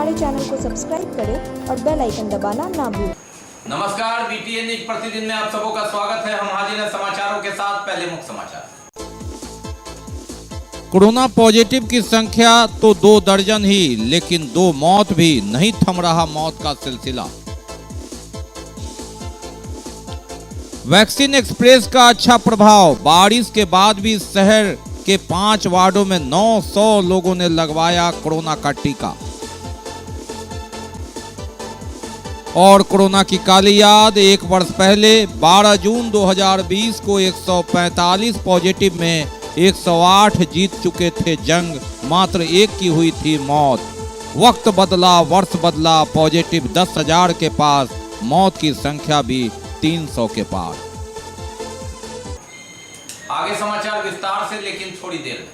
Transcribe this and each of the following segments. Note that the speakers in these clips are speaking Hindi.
हमारे चैनल को सब्सक्राइब करें और बेल आइकन दबाना ना भूलें। नमस्कार, बीटीएन न्यूज प्रतिदिन में आप सबों का स्वागत है। हम हाजिर हैं समाचारों के साथ। पहले मुख्य समाचार। कोरोना पॉजिटिव की संख्या तो 2 दर्जन ही, लेकिन 2 मौत भी नहीं थम रहा मौत का सिलसिला। वैक्सीन एक्सप्रेस का अच्छा प्रभाव, बारिश के बाद भी शहर के 5 वार्डों में 900 लोगों ने लगवाया कोरोना का टीका। और कोरोना की काली याद, 1 वर्ष पहले 12 जून 2020 को 145 पॉजिटिव में 108 जीत चुके थे जंग, मात्र 1 की हुई थी मौत। वक्त बदला, वर्ष बदला, पॉजिटिव 10,000 के पास, मौत की संख्या भी 300 के पार। आगे समाचार विस्तार से, लेकिन थोड़ी देर में।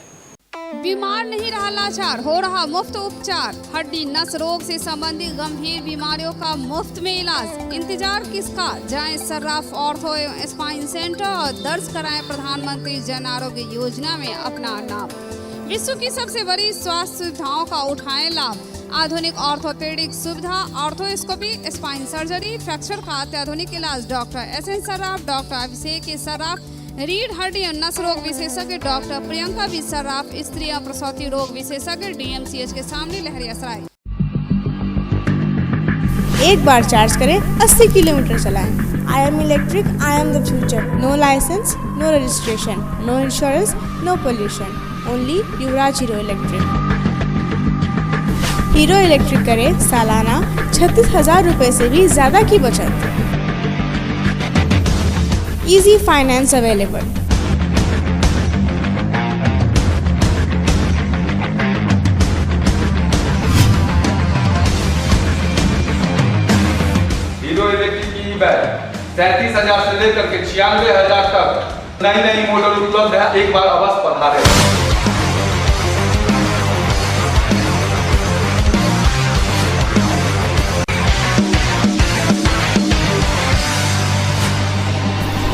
बीमार नहीं रहा लाचार, हो रहा मुफ्त उपचार। हड्डी नस रोग से संबंधित गंभीर बीमारियों का मुफ्त में इलाज। इंतजार किसका, जाएं सर्राफ ऑर्थो एवं स्पाइन सेंटर और दर्ज कराएं प्रधानमंत्री जन आरोग्य योजना में अपना नाम। विश्व की सबसे बड़ी स्वास्थ्य सुविधाओं का उठाएं लाभ। आधुनिक ऑर्थोपेडिक सुविधा, ऑर्थोस्कोपी, स्पाइन सर्जरी, फ्रैक्चर का अत्याधुनिक इलाज। डॉक्टर SN सर्राफ, डॉक्टर अभिषेक सर्राफ, रीढ़ हड्डी और नस रोग विशेषज्ञ डॉक्टर प्रियंका बी सर्राफ, स्त्री और प्रसूति रोग विशेषज्ञ DMCH के सामने लहरियासराय। एक बार चार्ज करें, 80 किलोमीटर चलाएं। I am electric, I am the future. No license, no registration, no insurance, no pollution. Only Yuvraj Hero electric. Hero electric करें सालाना 36,000 रुपए से भी ज्यादा की बचत। Easy finance available. Hero electric की बैग 37,000 से लेकर के 96,000 तक नई मॉडल उपलब्ध है। एक बार अवश्य पधारें।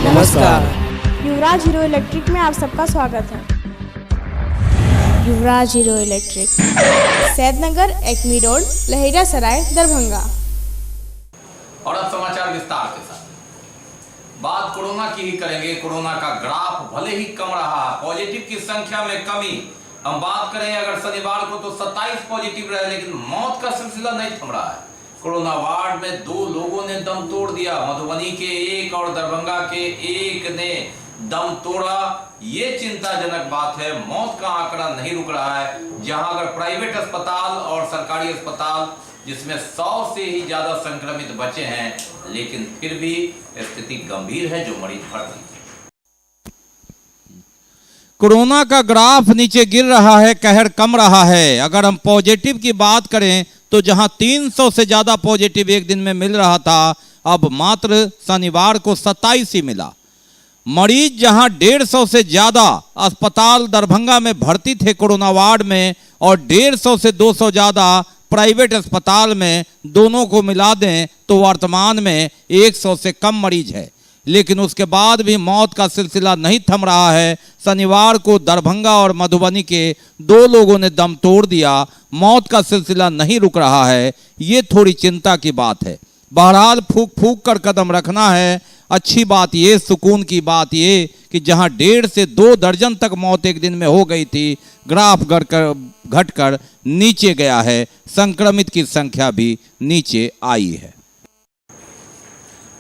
नमस्कार, युवराज हीरो इलेक्ट्रिक में आप सबका स्वागत है। Yuvraj Hero Electric, Saidnagar, Acme road, Laheriasarai, Darbhanga. और अब समाचार विस्तार के साथ। बात कोरोना की ही करेंगे। कोरोना का ग्राफ भले ही कम रहा, पॉजिटिव की संख्या में कमी। हम बात करें अगर शनिवार को तो 27 पॉजिटिव रहे, लेकिन मौत का सिलसिला नहीं थम रहा है। कोरोना वार्ड में 2 लोगों ने दम तोड़ दिया। मधुबनी के 1 और दरभंगा के 1 ने दम तोड़ा। ये चिंताजनक बात है। मौत का आंकड़ा नहीं रुक रहा है। जहां अगर प्राइवेट अस्पताल और सरकारी अस्पताल जिसमें 100 से ही ज्यादा संक्रमित बचे हैं, लेकिन फिर भी स्थिति गंभीर है। जो मरीज भर्ती, कोरोना का ग्राफ नीचे गिर रहा है, कहर कम रहा है। अगर हम पॉजिटिव की बात करें तो जहां 300 से ज्यादा पॉजिटिव एक दिन में मिल रहा था, अब मात्र शनिवार को 27 ही मिला। मरीज जहां 150 से ज्यादा अस्पताल दरभंगा में भर्ती थे कोरोना वार्ड में, और 150 से 200 ज्यादा प्राइवेट अस्पताल में, दोनों को मिला दें तो वर्तमान में 100 से कम मरीज है। लेकिन उसके बाद भी मौत का सिलसिला नहीं थम रहा है। शनिवार को दरभंगा और मधुबनी के 2 लोगों ने दम तोड़ दिया। मौत का सिलसिला नहीं रुक रहा है। ये थोड़ी चिंता की बात है। बहरहाल फूक फूक कर कदम रखना है। अच्छी बात ये, सुकून की बात ये कि जहां 1.5 से 2 दर्जन तक मौत एक दिन में हो गई थी, ग्राफ घटकर नीचे गया है। संक्रमित की संख्या भी नीचे आई है।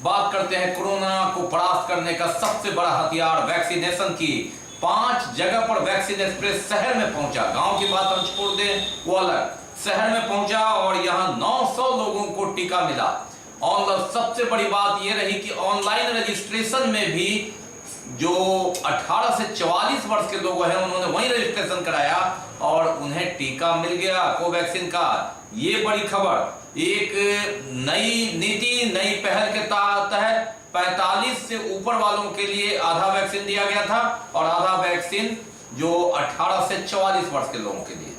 बात करते हैं कोरोना को परास्त करने का सबसे बड़ा हथियार वैक्सीनेशन की। 5 जगह पर वैक्सीन एक्सप्रेस शहर में पहुंचा। गांव की बात हम छोड़ दें, वो अलग। शहर में पहुंचा और यहां 900 लोगों को टीका मिला। और सबसे बड़ी बात यह रही कि ऑनलाइन रजिस्ट्रेशन में भी जो 18 से 44 वर्ष के लोग हैं, उन्होंने वहीं रजिस्ट्रेशन कराया और उन्हें टीका मिल गया कोवैक्सीन का। ये बड़ी खबर। एक नई नीति, नई पहल के तहत 45 से ऊपर वालों के लिए आधा वैक्सीन दिया गया था और आधा वैक्सीन जो 18 से 44 वर्ष के लोगों के लिए।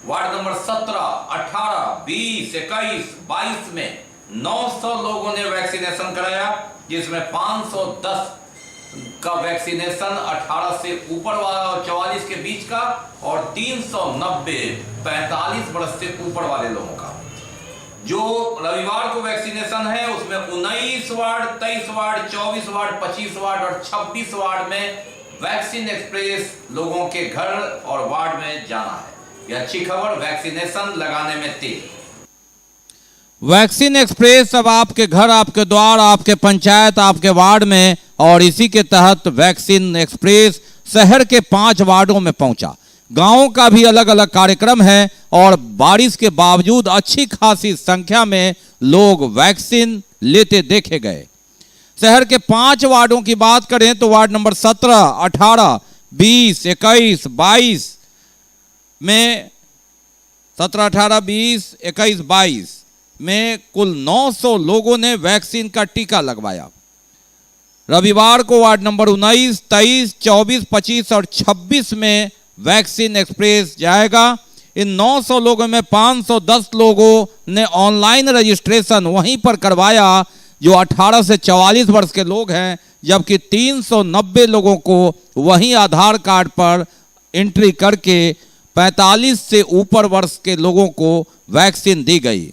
वार्ड नंबर 17, 18, 20, 21, 22 में 900 लोगों ने वैक्सीनेशन कराया, जिसमें 510 का वैक्सीनेशन 18 से ऊपर वाला और 44 के बीच का, और 390 45 वर्ष से ऊपर वाले लोगों का। जो रविवार को वैक्सीनेशन है उसमें 19 वार्ड, 23 वार्ड, 24 वार्ड, 25 वार्ड और 26 वार्ड में वैक्सीन एक्सप्रेस लोगों के घर और वार्ड में जाना है। यह अच्छी खबर, वैक्सीनेशन लगाने में तेज। वैक्सीन एक्सप्रेस अब आपके घर, आपके द्वार, आपके पंचायत, आपके वार्ड में, और इसी के तहत वैक्सीन एक्सप्रेस शहर के 5 वार्डों में पहुंचा। गांवों का भी अलग अलग कार्यक्रम है और बारिश के बावजूद अच्छी खासी संख्या में लोग वैक्सीन लेते देखे गए। शहर के 5 वार्डों की बात करें तो वार्ड नंबर 17, 18, 20, 21, 22 में 17, 18, 20, 21, 22 में कुल 900 लोगों ने वैक्सीन का टीका लगवाया। रविवार को वार्ड नंबर 19, 23, 24, 25 और 26 में वैक्सीन एक्सप्रेस जाएगा। इन 900 लोगों में 510 लोगों ने ऑनलाइन रजिस्ट्रेशन वहीं पर करवाया जो 18 से 44 वर्ष के लोग हैं, जबकि 390 लोगों को वहीं आधार कार्ड पर एंट्री करके 45 से ऊपर वर्ष के लोगों को वैक्सीन दी गई।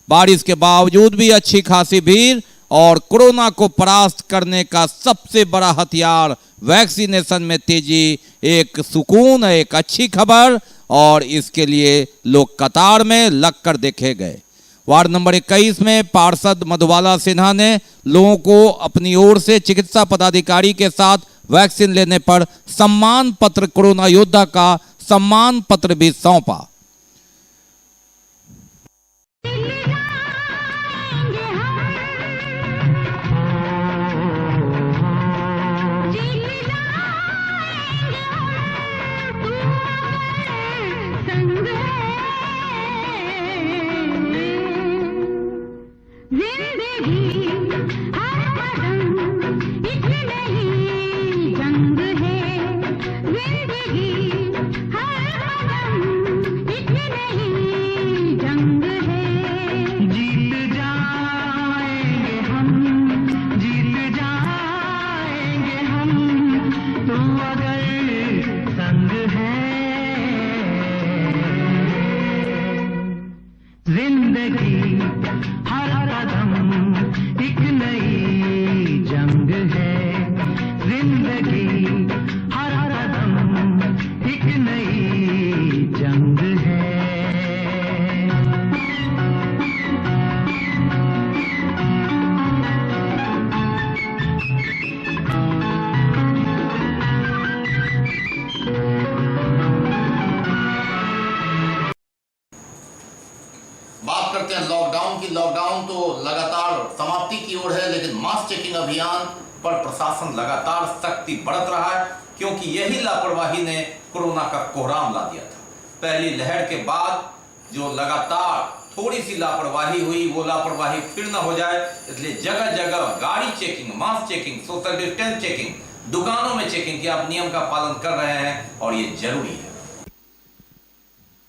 बारिश के बावजूद भी अच्छी खासी भीड़ और कोरोना को परास्त करने का सबसे बड़ा हथियार वैक्सीनेशन में तेजी एक सुकून, एक अच्छी खबर, और इसके लिए लोग कतार में लगकर देखे गए। वार्ड नंबर 21 में पार्षद मधुबाला सिन्हा ने लोगों को अपनी ओर से चिकित्सा पदाधिकारी के साथ वैक्सीन लेने पर सम्मान पत्र, कोरोना योद्धा का सम्मान पत्र भी सौंपा। लॉकडाउन तो लगातार समाप्ति की ओर है, लेकिन मास चेकिंग अभियान पर प्रशासन लगातार सख्ती बरत रहा है, क्योंकि यही लापरवाही ने कोरोना का कोहराम ला दिया था। पहली लहर के बाद जो लगातार थोड़ी सी लापरवाही हुई, वो लापरवाही फिर न हो जाए, इसलिए जगह जगह गाड़ी चेकिंग, मास चेकिंग, सोशल डिस्टेंस चेकिंग, दुकानों में चेकिंग की आप नियम का पालन कर रहे हैं और ये जरूरी है।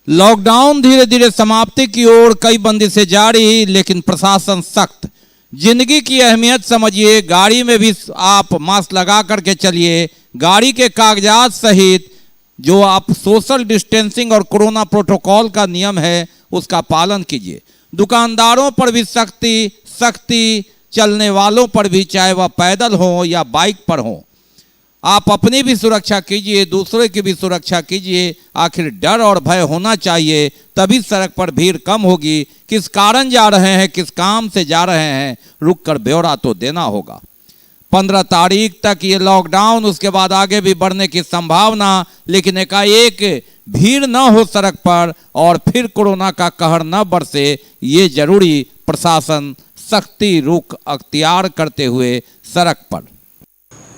लॉकडाउन धीरे धीरे समाप्ति की ओर, कई बंदिशें जारी, लेकिन प्रशासन सख्त। जिंदगी की अहमियत समझिए, गाड़ी में भी आप मास्क लगा करके चलिए, गाड़ी के कागजात सहित जो आप सोशल डिस्टेंसिंग और कोरोना प्रोटोकॉल का नियम है उसका पालन कीजिए। दुकानदारों पर भी सख्ती, चलने वालों पर भी, चाहे वह पैदल हो या बाइक पर हो। आप अपनी भी सुरक्षा कीजिए, दूसरे की भी सुरक्षा कीजिए। आखिर डर और भय होना चाहिए, तभी सड़क पर भीड़ कम होगी। किस कारण जा रहे हैं, किस काम से जा रहे हैं, रुककर ब्यौरा तो देना होगा। 15 तारीख तक ये लॉकडाउन, उसके बाद आगे भी बढ़ने की संभावना, लेकिन एकाएक भीड़ न हो सड़क पर और फिर कोरोना का कहर न बरसे, ये जरूरी। प्रशासन सख्ती रुख अख्तियार करते हुए सड़क पर।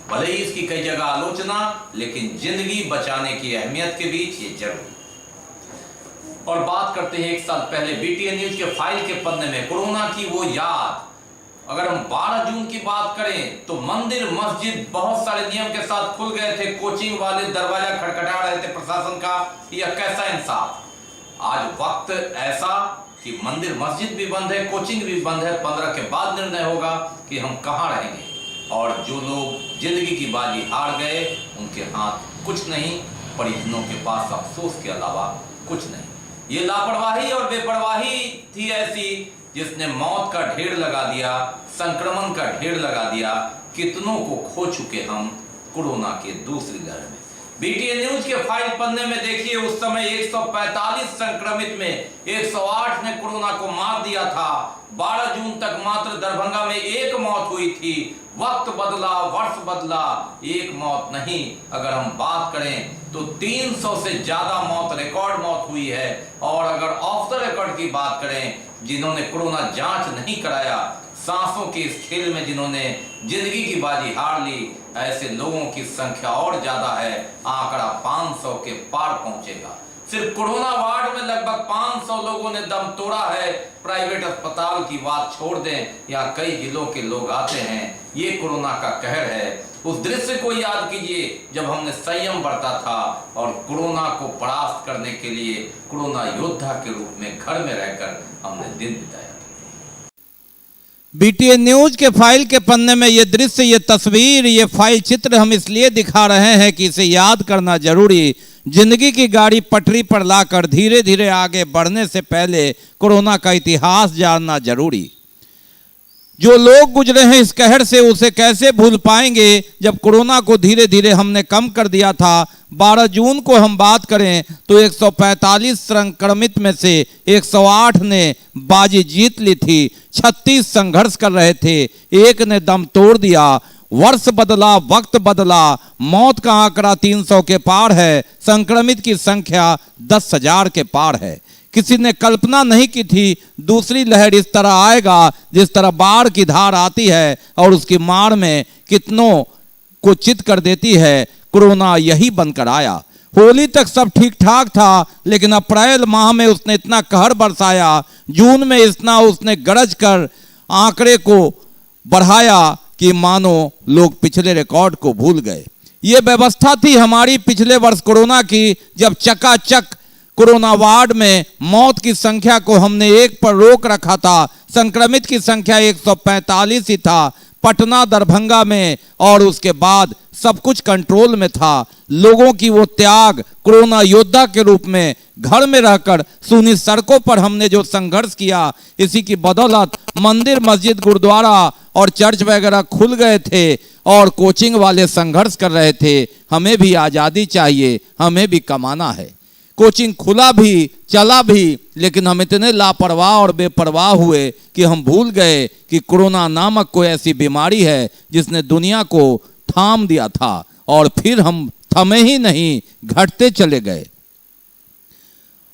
भले ही इसकी कई जगह आलोचना, लेकिन जिंदगी बचाने की अहमियत के बीच ये जरूरी। और बात करते हैं 1 साल पहले बीटीएन न्यूज के फाइल के पन्ने में कोरोना की वो याद। अगर हम 12 जून की बात करें तो मंदिर, मस्जिद बहुत सारे नियम के साथ खुल गए थे, कोचिंग वाले दरवाजा खटखटा रहे थे प्रशासन का। यह कैसा इंसाफ। आज वक्त ऐसा कि मंदिर, मस्जिद भी बंद है, कोचिंग भी बंद है। 15 के बाद निर्णय होगा कि हम कहां रहेंगे। और जो लोग जिंदगी की बाजी हार गए उनके हाथ कुछ नहीं, परिजनों के पास अफसोस के अलावा कुछ नहीं। ये लापरवाही और बेपरवाही थी ऐसी जिसने मौत का ढेर लगा दिया, संक्रमण का ढेर लगा दिया। कितनों को खो चुके हम कोरोना के दूसरी लहर में। बीटीए न्यूज के फाइल पन्ने में देखिए, उस समय 145 संक्रमित में 108 ने कोरोना को मार दिया था। 12 जून तक मात्र दरभंगा में एक मौत हुई थी। वक्त बदला, वर्ष बदला, एक मौत नहीं, अगर हम बात करें तो 300 से ज्यादा मौत, रिकॉर्ड मौत हुई है। और अगर ऑफ द रिकॉर्ड की बात करें, जिन्होंने कोरोना जांच नहीं कराया, सांसों के इस खेल में जिन्होंने जिंदगी की बाजी हार ली, ऐसे लोगों की संख्या और ज्यादा है। आंकड़ा 500 के पार पहुंचेगा। सिर्फ कोरोना वार्ड में लगभग 500 लोगों ने दम तोड़ा है। प्राइवेट अस्पताल की बात छोड़ दें, यहाँ कई जिलों के लोग आते हैं। ये कोरोना का कहर है। उस दृश्य को याद कीजिए जब हमने संयम बरता था और कोरोना को परास्त करने के लिए कोरोना योद्धा के रूप में घर में रहकर हमने दिन बिताया। बीटीए न्यूज के फाइल के पन्ने में ये दृश्य, ये तस्वीर, ये फाइल चित्र हम इसलिए दिखा रहे हैं कि इसे याद करना जरूरी। जिंदगी की गाड़ी पटरी पर लाकर धीरे धीरे आगे बढ़ने से पहले कोरोना का इतिहास जानना जरूरी। जो लोग गुजरे हैं इस कहर से, उसे कैसे भूल पाएंगे जब कोरोना को धीरे धीरे हमने कम कर दिया था। 12 जून को हम बात करें तो 145 संक्रमित में से 108 ने बाजी जीत ली थी। 36 संघर्ष कर रहे थे, एक ने दम तोड़ दिया। वर्ष बदला, वक्त बदला, मौत का आंकड़ा 300 के पार है, संक्रमित की संख्या 10,000 के पार है। किसी ने कल्पना नहीं की थी दूसरी लहर इस तरह आएगा, जिस तरह बाढ़ की धार आती है और उसकी मार में कितनों को चित कर देती है। कोरोना यही बनकर आया। होली तक सब ठीक ठाक था, लेकिन अप्रैल माह में उसने इतना कहर बरसाया, जून में इतना उसने गरज कर आंकड़े को बढ़ाया कि मानो लोग पिछले रिकॉर्ड को भूल गए। ये व्यवस्था थी हमारी पिछले वर्ष कोरोना की, जब चकाचक कोरोना वार्ड में मौत की संख्या को हमने 1 पर रोक रखा था। संक्रमित की संख्या 145 ही था पटना, दरभंगा में, और उसके बाद सब कुछ कंट्रोल में था। लोगों की वो त्याग, कोरोना योद्धा के रूप में घर में रहकर सूनी सड़कों पर हमने जो संघर्ष किया, इसी की बदौलत मंदिर, मस्जिद, गुरुद्वारा और चर्च वगैरह खुल गए थे और कोचिंग वाले संघर्ष कर रहे थे। हमें भी आज़ादी चाहिए, हमें भी कमाना है। कोचिंग खुला भी, चला भी, लेकिन हम इतने लापरवाह और बेपरवाह हुए कि हम भूल गए कि कोरोना नामक कोई ऐसी बीमारी है जिसने दुनिया को थाम दिया था, और फिर हम थमे ही नहीं, घटते चले गए।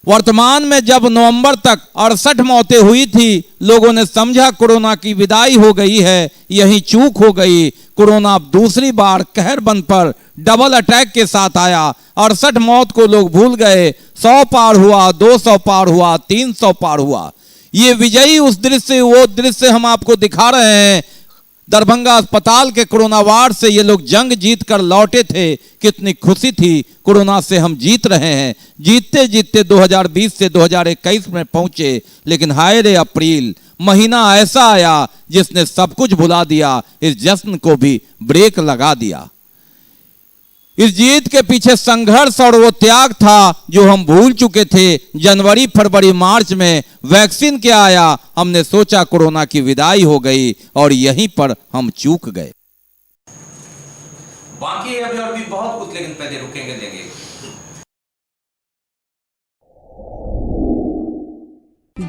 वर्तमान में जब नवंबर तक 68 मौतें हुई थी, लोगों ने समझा कोरोना की विदाई हो गई है। यही चूक हो गई। कोरोना अब दूसरी बार कहर बन पर डबल अटैक के साथ आया। 68 मौत को लोग भूल गए। 100 पार हुआ, 200 पार हुआ, 300 पार हुआ। ये विजयी उस दृश्य, वो दृश्य हम आपको दिखा रहे हैं। दरभंगा अस्पताल के कोरोना वार्ड से ये लोग जंग जीत कर लौटे थे। कितनी खुशी थी, कोरोना से हम जीत रहे हैं। जीतते जीतते 2020 से 2021 में पहुंचे, लेकिन हाय रे अप्रैल महीना ऐसा आया जिसने सब कुछ भुला दिया, इस जश्न को भी ब्रेक लगा दिया। इस जीत के पीछे संघर्ष और वो त्याग था जो हम भूल चुके थे। जनवरी, फरवरी, मार्च में वैक्सीन क्या आया, हमने सोचा कोरोना की विदाई हो गई, और यहीं पर हम चूक गए। बाकी है अभी और भी बहुत कुछ, लेकिन पहले रुकेंगे, लेंगे।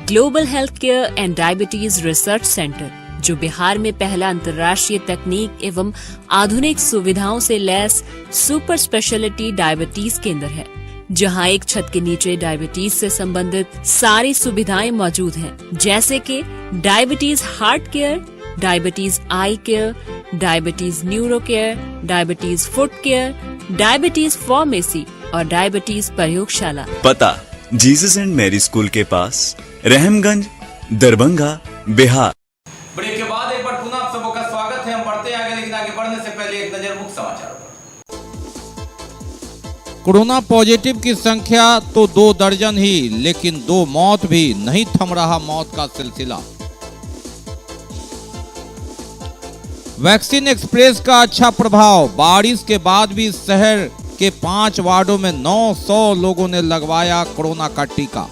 Global health care and diabetes research centre, जो बिहार में पहला अंतर्राष्ट्रीय तकनीक एवं आधुनिक सुविधाओं से लैस सुपर स्पेशलिटी डायबिटीज केंद्र है, जहां एक छत के नीचे डायबिटीज से संबंधित सारी सुविधाएं मौजूद हैं, जैसे कि diabetes heart care, diabetes eye care, diabetes neuro care, diabetes foot care, diabetes pharmacy और डायबिटीज प्रयोगशाला। पता जीसस एंड मैरी स्कूल के पास, रहमगंज, दरभंगा, बिहार। ब्रेक के बाद एक बार पुनः आप सबों का स्वागत है। हम बढ़ते हैं आगे, लेकिन आगे बढ़ने से पहले एक नजर मुख्य समाचारों पर। कोरोना पॉजिटिव की संख्या तो 2 दर्जन ही, लेकिन 2 मौत भी नहीं थम रहा मौत का सिलसिला। वैक्सीन एक्सप्रेस का अच्छा प्रभाव, बारिश के बाद भी शहर के 5 वार्डों में 900 लोगों ने लगवाया कोरोना का टीका।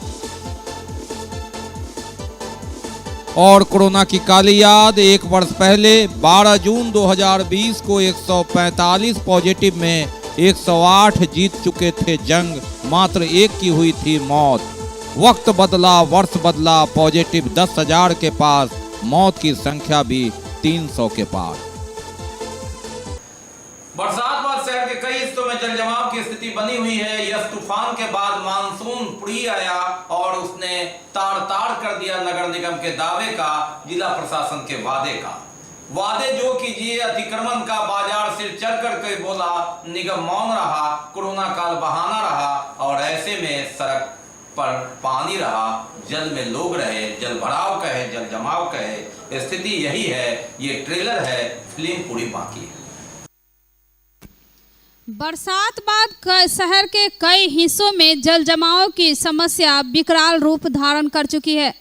और कोरोना की काली याद, 1 वर्ष पहले 12 जून 2020 को 145 पॉजिटिव में 108 जीत चुके थे जंग, मात्र 1 की हुई थी मौत। वक्त बदला, वर्ष बदला, पॉजिटिव 10,000 के पास, मौत की संख्या भी 300 के पार। बरसात बाद शहर के कई हिस्सों में जलजमाव की स्थिति बनी हुई है। यस तूफान के बाद मानसून पुरी आया और उसने ताड़ ताड़ कर दिया नगर निगम के दावे का, जिला प्रशासन के वादे का। वादे जो कीजिए, अतिक्रमण का बाजार सिर चढ़ कर के बोला, निगम मौन रहा, कोरोना काल बहाना रहा और ऐसे में सड़क पर पानी रहा, जल में लोग रहे, जल भराव कहे, जल जमाव कहे, स्थिति यही है। ये ट्रेलर है, फिल्म पूरी बाकी है। बरसात बाद शहर के कई हिस्सों में जल जमाव की समस्या विकराल रूप धारण कर चुकी है।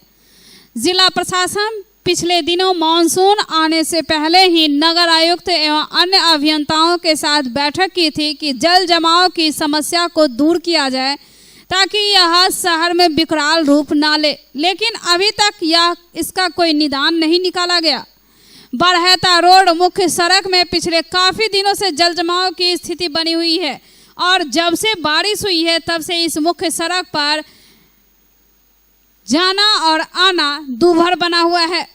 जिला प्रशासन पिछले दिनों मानसून आने से पहले ही नगर आयुक्त एवं अन्य अभियंताओं के साथ बैठक की थी कि जल जमाव की समस्या को दूर किया जाए ताकि यह शहर में विकराल रूप ना ले, लेकिन अभी तक इसका कोई निदान नहीं निकाला गया। बरहता रोड मुख्य सड़क में पिछले काफी दिनों से जल जमाव की स्थिति बनी हुई है और जब से बारिश हुई है तब से इस मुख्य सड़क पर जाना और आना दूभर बना हुआ है।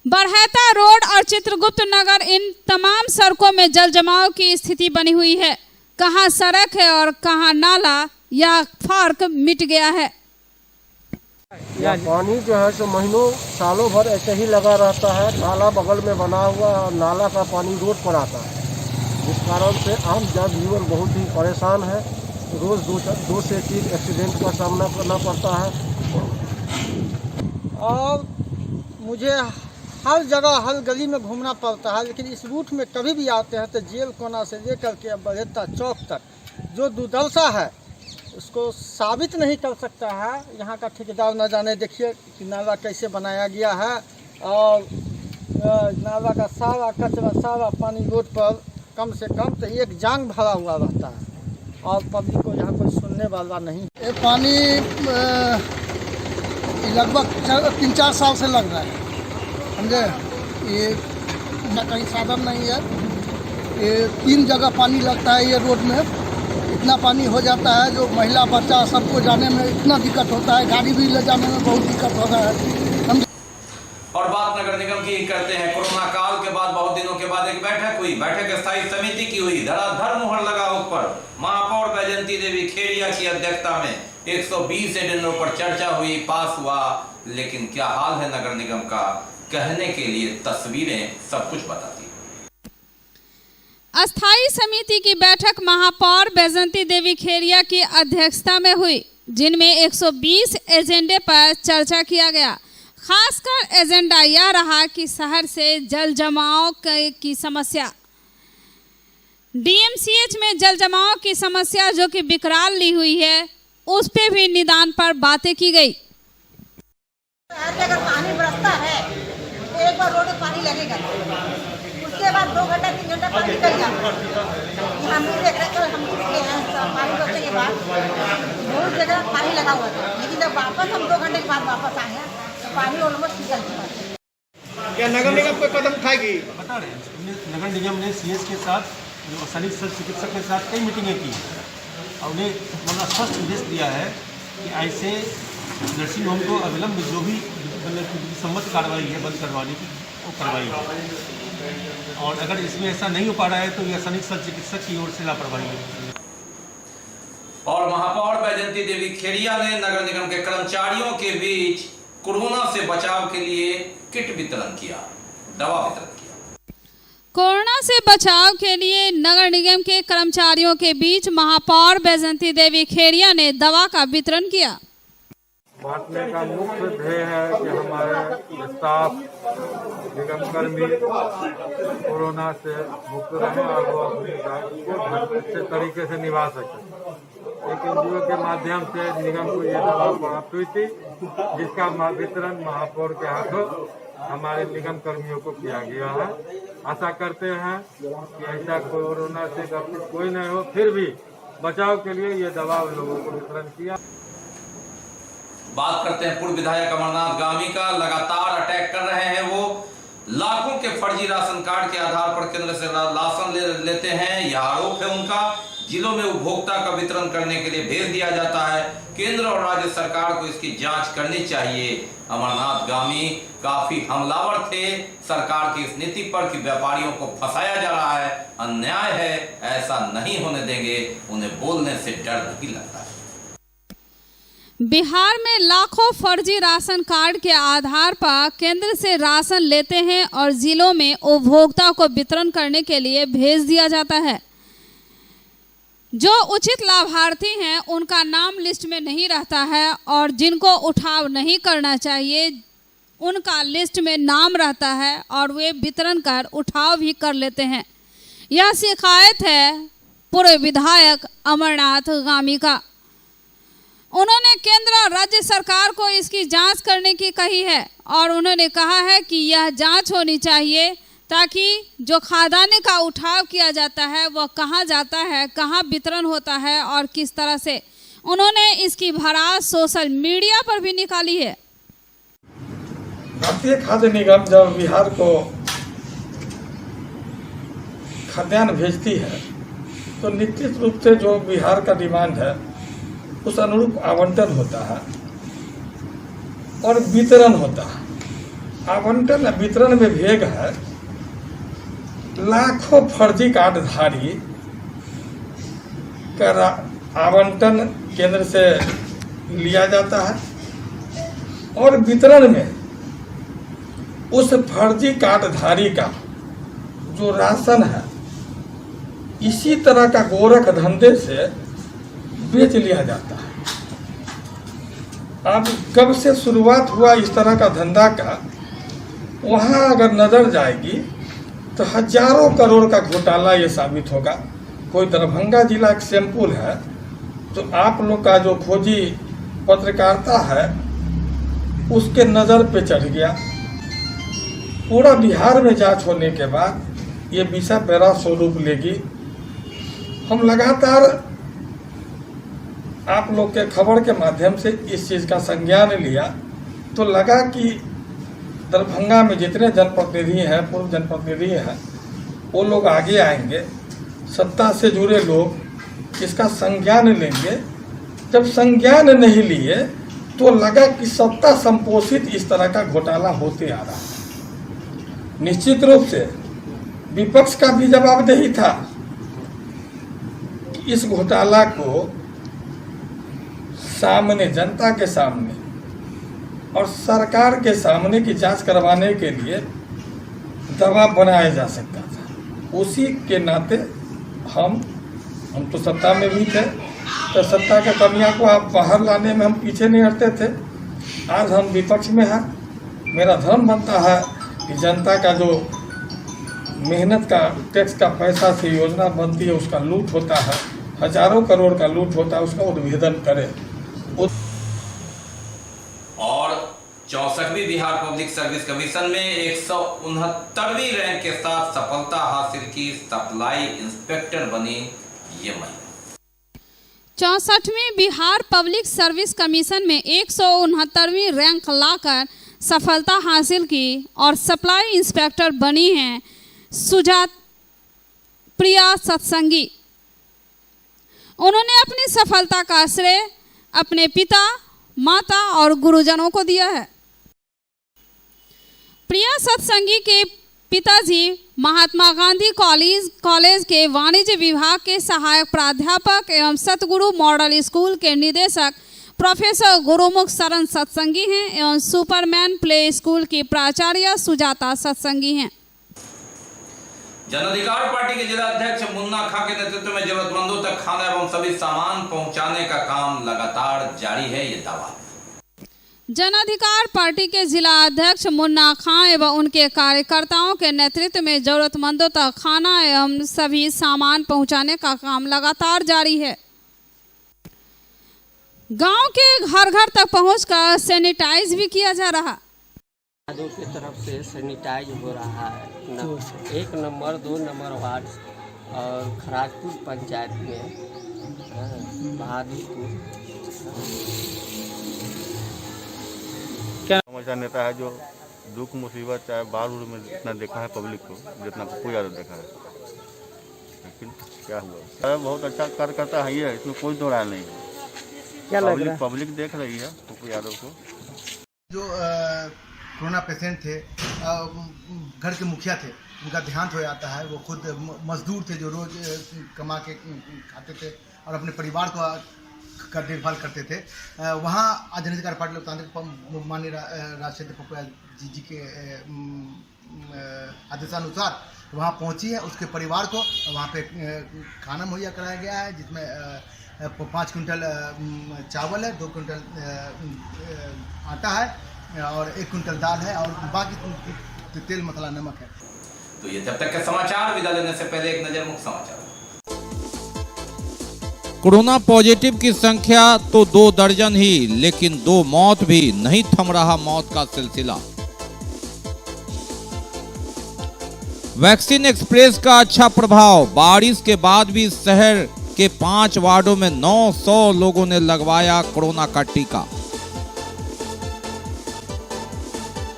बरहता रोड और चित्रगुप्त नगर, इन तमाम सड़कों में जल जमाव की स्थिति बनी हुई है। कहां सड़क है और कहां नाला, यह फर्क मिट गया है। यह पानी जो है सो महीनों सालों भर ऐसे ही लगा रहता है। नाला बगल में बना हुआ और नाला का पानी रोड पर आता है, जिस कारण से आम जनजीवन बहुत ही परेशान है। रोज़ 2 से 3 एक्सीडेंट का सामना करना पड़ता है और मुझे हर जगह हर गली में घूमना पड़ता है, लेकिन इस रूट में कभी भी आते हैं तो जेल कोना से लेकर के बरहता चौक तक जो दुर्दशा है उसको साबित नहीं कर सकता है। यहाँ का ठेकेदार न जाने, देखिए कि नाला कैसे बनाया गया है और नाला का सारा कचरा, सारा पानी रोड पर कम से कम तो 1 जांग भरा हुआ रहता है और पब्लिक को यहाँ कोई सुनने वाला नहीं। ये पानी लगभग 3-4 साल से लग रहा है, समझे। ये न कहीं साधन नहीं है, ये 3 जगह पानी लगता है। ये रोड में इतना पानी हो जाता है जो महिला बच्चा सबको जाने में इतना दिक्कत होता है, गाड़ी भी ले जाने में बहुत दिक्कत हो रहा है। और बात नगर निगम की करते हैं। कोरोना काल के बाद बहुत दिनों के बाद एक बैठक हुई। बैठक स्थायी समिति की हुई, धड़ाधड़ मुहर लगा उस पर। महापौर बैजंती देवी खेड़िया की अध्यक्षता में 120 एजेंडों पर चर्चा हुई, पास हुआ। लेकिन क्या हाल है नगर निगम का, कहने के लिए तस्वीरें सब कुछ बताती। अस्थायी समिति की बैठक महापौर बैजंती देवी खेड़िया की अध्यक्षता में हुई, जिनमें 120 एजेंडे पर चर्चा किया गया। खासकर एजेंडा यह रहा कि शहर से जल जमाव की समस्या, डीएमसीएच में जल जमाव की समस्या जो कि विकराल ली हुई है, उस पे भी निदान पर बातें की गई। अगर पानी बरसता है तो एक बार रोड में पानी लगेगा, उसके बाद 2 घंटा 3 घंटा पानी निकल जाता है। हम भी देख रहे हैं पानी बरसने के बाद बहुत जगह पानी लगा हुआ था, लेकिन जब वापस हम 2 घंटे के बाद वापस आए हैं तो पानी ऑलमोस्ट निकल चुका है। क्या नगर निगम कोई कदम उठाएगी? बता रहे हैं, नगर निगम ने सीएस के साथ, जो सैनिक चिकित्सक के साथ कई मीटिंगें की और उन्हें मतलब स्पष्ट निर्देश दिया है कि ऐसे नर्सिंग होम को अविलंब जो भी मतलब सम्मत कार्रवाई है बंद करवाने की, वो करवाई। और अगर इसमें ऐसा नहीं हो पा रहा है तो यह सैनिक चिकित्सक की ओर से लापरवाही है। और महापौर बैजंती देवी खेड़िया ने नगर निगम के कर्मचारियों के बीच कोरोना से बचाव के लिए किट वितरण किया, दवा वितरण किया। कोरोना से बचाव के लिए नगर निगम के कर्मचारियों के बीच महापौर बैजंती देवी खेड़िया ने दवा का वितरण किया। बांटने का मुख्य ध्येय है कि हमारे स्टाफ, निगम कर्मी कोरोना से मुक्त रहें और वो अपनी दायित्व को अच्छे तरीके से निभा सकें। एक एनजीओ के माध्यम से निगम को ये दवा प्राप्त हुई थी, जिसका वितरण महापौर के हाथों हमारे निगम कर्मियों को किया गया है। आशा करते हैं कि ऐसा कोरोना से ग्रसित कोई नहीं हो, फिर भी बचाव के लिए ये दवा उन लोगों को वितरण किया। बात करते हैं पूर्व विधायक अमरनाथ गामी का। लगातार अटैक कर रहे हैं वो। लाखों के फर्जी राशन कार्ड के आधार पर केंद्र से राशन लेते हैं, यह आरोप है उनका। जिलों में उपभोक्ता का वितरण करने के लिए भेज दिया जाता है। केंद्र और राज्य सरकार को इसकी जांच करनी चाहिए। अमरनाथ गामी काफी हमलावर थे सरकार की इस नीति पर कि व्यापारियों को फंसाया जा रहा है, अन्याय है, ऐसा नहीं होने देंगे। उन्हें बोलने से डर नहीं लगता है। बिहार में लाखों फर्जी राशन कार्ड के आधार पर केंद्र से राशन लेते हैं और जिलों में उपभोक्ता को वितरण करने के लिए भेज दिया जाता है। जो उचित लाभार्थी हैं उनका नाम लिस्ट में नहीं रहता है और जिनको उठाव नहीं करना चाहिए उनका लिस्ट में नाम रहता है और वे वितरण कर उठाव भी कर लेते हैं। यह शिकायत है पूर्व विधायक अमरनाथ गामी का। उन्होंने केंद्र और राज्य सरकार को इसकी जांच करने की कही है और उन्होंने कहा है कि यह जांच होनी चाहिए ताकि जो खादाने का उठाव किया जाता है वह कहाँ जाता है, कहाँ वितरण होता है और किस तरह से। उन्होंने इसकी भड़ास सोशल मीडिया पर भी निकाली है। भारतीय खाद्य निगम जब बिहार को खाद्यान्न भेजती है तो निश्चित रूप से जो बिहार का डिमांड है उस अनुरूप आवंटन होता है और वितरण होता है। आवंटन वितरण में भेग है लाखों फर्जी कार्डधारी का आवंटन केंद्र से लिया जाता है और वितरण में उस फर्जी कार्डधारी का जो राशन है इसी तरह का गोरख धंधे से बेच लिया जाता है। अब कब से शुरुआत हुआ इस तरह का धंधा का, वहाँ अगर नजर जाएगी तो हजारों करोड़ का घोटाला ये साबित होगा। कोई दरभंगा जिला एक सैंपल है तो आप लोग का जो खोजी पत्रकारिता है उसके नज़र पे चढ़ गया। पूरा बिहार में जांच होने के बाद ये विषय बड़ा स्वरूप लेगी। हम लगातार आप लोग के खबर के माध्यम से इस चीज़ का संज्ञान लिया तो लगा कि दरभंगा में जितने जनप्रतिनिधि हैं, पूर्व जनप्रतिनिधि हैं, वो लोग आगे आएंगे, सत्ता से जुड़े लोग इसका संज्ञान लेंगे। जब संज्ञान नहीं लिए तो लगा कि सत्ता संपोषित इस तरह का घोटाला होते आ रहा है। निश्चित रूप से विपक्ष का भी जवाबदेही था कि इस घोटाला को सामने, जनता के सामने और सरकार के सामने की जांच करवाने के लिए दबाव बनाया जा सकता था। उसी के नाते हम तो सत्ता में भी थे तो सत्ता के कमियां को आप बाहर लाने में हम पीछे नहीं हटते थे। आज हम विपक्ष में हैं। मेरा धर्म बनता है कि जनता का जो मेहनत का टैक्स का पैसा से योजना बनती है उसका लूट होता है, हजारों करोड़ का लूट होता है, उसका उद्भेदन करे। और 64वीं बिहार पब्लिक सर्विस कमीशन में 169वीं रैंक के साथ सफलता हासिल की सप्लाई इंस्पेक्टर बनी ये महिला। 64वीं बिहार पब्लिक सर्विस कमीशन में 169वीं रैंक लाकर सफलता हासिल की और सप्लाई इंस्पेक्टर बनी हैं सुजात प्रिया सत्संगी। उन्होंने अपनी सफलता का श्रेय अपने पिता, माता और गुरुजनों को दिया है। प्रिया सत्संगी के पिताजी महात्मा गांधी कॉलेज के वाणिज्य विभाग के सहायक प्राध्यापक एवं सतगुरु मॉडल स्कूल के निदेशक प्रोफेसर गुरुमुख शरण सत्संगी हैं एवं सुपरमैन प्ले स्कूल की प्राचार्य सुजाता सत्संगी हैं। जन अधिकार पार्टी के जिला अध्यक्ष मुन्ना खां के नेतृत्व में जरूरतमंदों तक खाना एवं सभी सामान पहुंचाने का काम लगातार जारी है, ये दावा। जन अधिकार पार्टी के जिला अध्यक्ष मुन्ना खां एवं उनके कार्यकर्ताओं के नेतृत्व में जरूरतमंदों तक खाना एवं सभी सामान पहुंचाने का काम लगातार जारी है। गांव के घर घर तक पहुंचकर सैनिटाइज भी किया जा रहा। यादव की तरफ से सैनिटाइज हो रहा है 1 नंबर 2 नंबर वार्ड और खराजपुर पंचायत में बहादुरपुर। क्या समझा नेता है जो दुख मुसीबत चाहे बाढ़ में जितना देखा है पब्लिक को जितना कोई यादव देखा है, लेकिन क्या हुआ बहुत अच्छा कार्य करता है ये, इसमें कोई दो राय नहीं है। क्या लग रहा है? पब्लिक देख रही है पप्पू यादव को। जो कोरोना पेशेंट थे, घर के मुखिया थे, उनका देहांत हो जाता है। वो खुद मजदूर थे जो रोज कमा के खाते थे और अपने परिवार को का देखभाल करते थे। वहाँ आज जनता कार्य पार्टी लोकतांत्रिक माननीय राष्ट्रपति पप्पू जी के आदेशानुसार वहाँ पहुँची है। उसके परिवार को वहाँ पे खाना मुहैया कराया गया है, जिसमें 5 कुंटल चावल है, 2 कुंटल आटा है और 1 कुंटल दाल है और बाकी तेल मसाला नमक है। तो ये जब तक के समाचार, विदा लेने से पहले एक नजर मुख्य समाचार। कोरोना पॉजिटिव की संख्या तो 2 दर्जन ही, लेकिन 2 मौत भी नहीं थम रहा मौत का सिलसिला। वैक्सीन एक्सप्रेस का अच्छा प्रभाव, बारिश के बाद भी शहर के 5 वार्डों में 900 लोगों ने लगवाया कोरोना का टीका।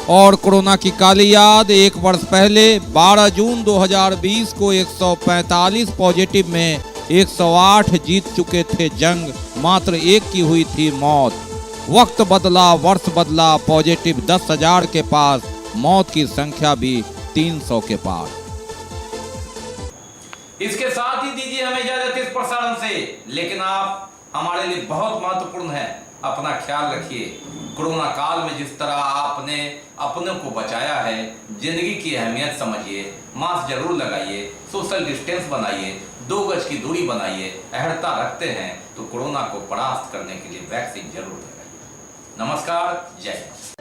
और कोरोना की काली याद, 1 वर्ष पहले 12 जून 2020 को 145 पॉजिटिव में 108 जीत चुके थे जंग, मात्र 1 की हुई थी मौत। वक्त बदला, वर्ष बदला, पॉजिटिव 10,000 के पास, मौत की संख्या भी 300 के पार। इसके साथ ही दीजिए हमें इजाजत इस प्रसारण से, लेकिन आप हमारे लिए बहुत महत्वपूर्ण है, अपना ख्याल रखिए। कोरोना काल में जिस तरह आपने अपनों को बचाया है, जिंदगी की अहमियत समझिए, मास्क जरूर लगाइए, सोशल डिस्टेंस बनाइए, 2 गज की दूरी बनाइए। अहड़ता रखते हैं तो कोरोना को परास्त करने के लिए वैक्सीन जरूर लगाइए। नमस्कार, जय हिंद।